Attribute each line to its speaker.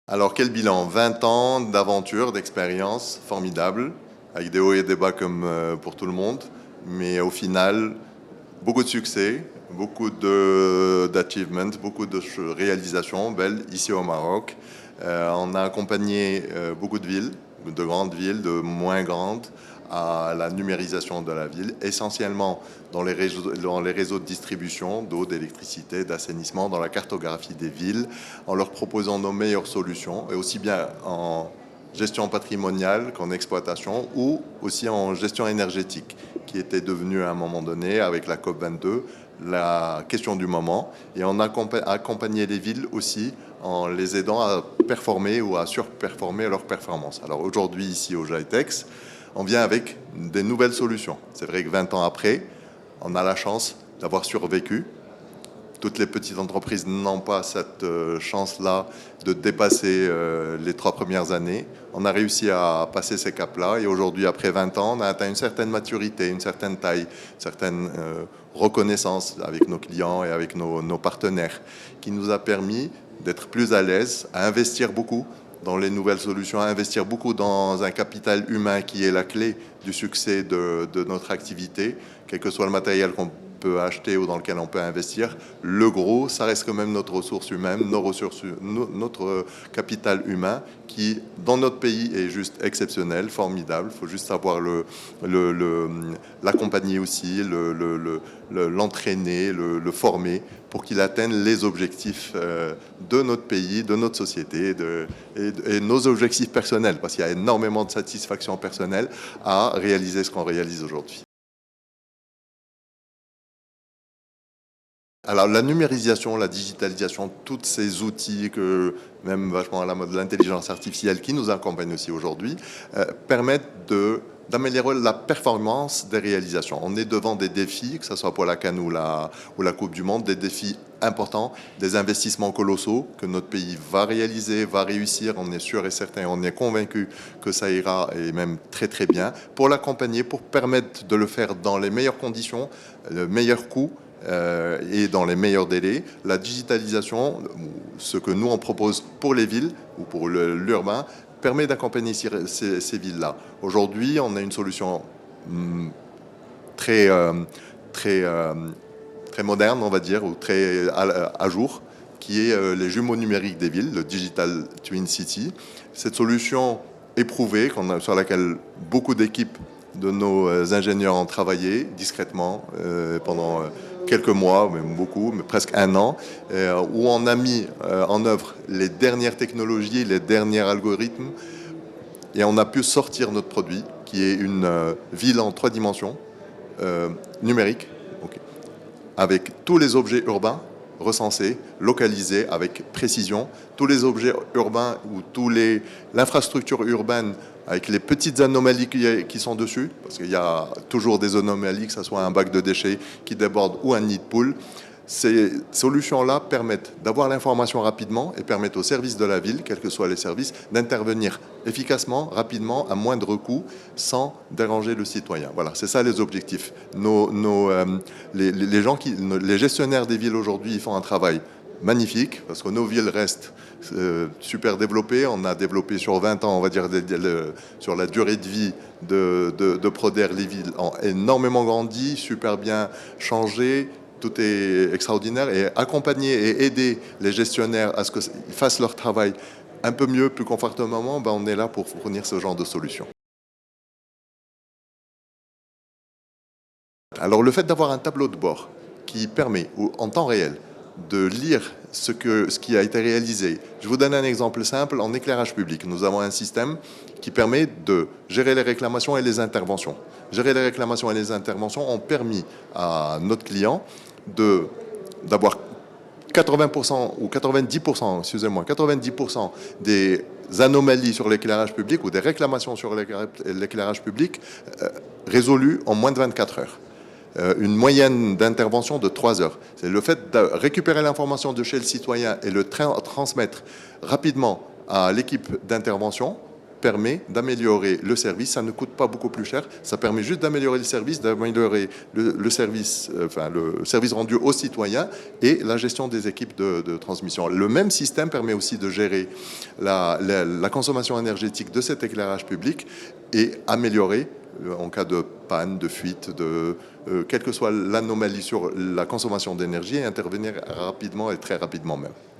Speaker 1: Alors quel bilan? 20 ans d'aventure, d'expérience formidable, avec des hauts et des bas comme pour tout le monde, mais au final, beaucoup de succès, beaucoup d'achievements, beaucoup de réalisations belles ici au Maroc. On a accompagné beaucoup de villes, de grandes villes, de moins grandes, à la numérisation de la ville, essentiellement dans les réseaux de distribution d'eau, d'électricité, d'assainissement, dans la cartographie des villes, en leur proposant nos meilleures solutions, et aussi bien en gestion patrimoniale qu'en exploitation, ou aussi en gestion énergétique, qui était devenue à un moment donné, avec la COP22, la question du moment. Et on a accompagné les villes aussi en les aidant à performer ou à surperformer leurs performances. Alors aujourd'hui, ici au GITEX, on vient avec des nouvelles solutions. C'est vrai que 20 ans après, on a la chance d'avoir survécu. Toutes les petites entreprises n'ont pas cette chance-là de dépasser les 3 premières années. On a réussi à passer ces caps-là et aujourd'hui, après 20 ans, on a atteint une certaine maturité, une certaine taille, une certaine reconnaissance avec nos clients et avec nos partenaires, qui nous a permis d'être plus à l'aise, à investir beaucoup dans les nouvelles solutions, à investir beaucoup dans un capital humain qui est la clé du succès de notre activité, quel que soit le matériel qu'on peut acheter ou dans lequel on peut investir. Le gros, ça reste quand même notre ressource humaine, notre capital humain qui, dans notre pays, est juste exceptionnel, formidable. Il faut juste savoir l'accompagner aussi, l'entraîner, le former pour qu'il atteigne les objectifs de notre pays, de notre société et nos objectifs personnels, parce qu'il y a énormément de satisfaction personnelle à réaliser ce qu'on réalise aujourd'hui. Alors la numérisation, la digitalisation, tous ces outils que même vachement à la mode de l'intelligence artificielle qui nous accompagne aussi aujourd'hui, permettent d'améliorer la performance des réalisations. On est devant des défis, que ce soit pour la CAN ou la Coupe du Monde, des défis importants, des investissements colossaux que notre pays va réaliser, va réussir. On est sûr et certain, on est convaincu que ça ira et même très très bien pour l'accompagner, pour permettre de le faire dans les meilleures conditions, le meilleur coût et dans les meilleurs délais. La digitalisation, ce que nous on propose pour les villes ou pour l'urbain, permet d'accompagner ces villes-là. Aujourd'hui, on a une solution très, très, très moderne, on va dire, ou très à jour, qui est les jumeaux numériques des villes, le Digital Twin City. Cette solution éprouvée, sur laquelle beaucoup d'équipes de nos ingénieurs ont travaillé discrètement pendant quelques mois, même beaucoup, mais presque un an, où on a mis en œuvre les dernières technologies, les derniers algorithmes, et on a pu sortir notre produit, qui est une ville en 3 dimensions, numérique, okay, avec tous les objets urbains recensés, localisés avec précision, tous les objets urbains ou l'infrastructure urbaine avec les petites anomalies qui sont dessus, parce qu'il y a toujours des anomalies, que ce soit un bac de déchets qui déborde ou un nid de poule. Ces solutions-là permettent d'avoir l'information rapidement et permettent aux services de la ville, quels que soient les services, d'intervenir efficacement, rapidement, à moindre coût, sans déranger le citoyen. Voilà, c'est ça les objectifs. Les gestionnaires des villes aujourd'hui font un travail magnifique, parce que nos villes restent super développées. On a développé sur 20 ans, on va dire, sur la durée de vie de Proder, les villes ont énormément grandi, super bien changé. Tout est extraordinaire, et accompagner et aider les gestionnaires à ce qu'ils fassent leur travail un peu mieux, plus confortablement, ben on est là pour fournir ce genre de solutions. Alors le fait d'avoir un tableau de bord qui permet en temps réel de lire ce qui a été réalisé. Je vous donne un exemple simple. En éclairage public, nous avons un système qui permet de gérer les réclamations et les interventions. Gérer les réclamations et les interventions ont permis à notre client d'avoir 80% ou 90%, excusez-moi, 90% des anomalies sur l'éclairage public ou des réclamations sur l'éclairage public résolues en moins de 24 heures. Une moyenne d'intervention de 3 heures. C'est le fait de récupérer l'information de chez le citoyen et le transmettre rapidement à l'équipe d'intervention permet d'améliorer le service. Ça ne coûte pas beaucoup plus cher. Ça permet juste d'améliorer le service, d'améliorer le service, le service rendu aux citoyens et la gestion des équipes de transmission. Le même système permet aussi de gérer la consommation énergétique de cet éclairage public et améliorer en cas de panne, de fuite, quelle que soit l'anomalie sur la consommation d'énergie, et intervenir rapidement et très rapidement même.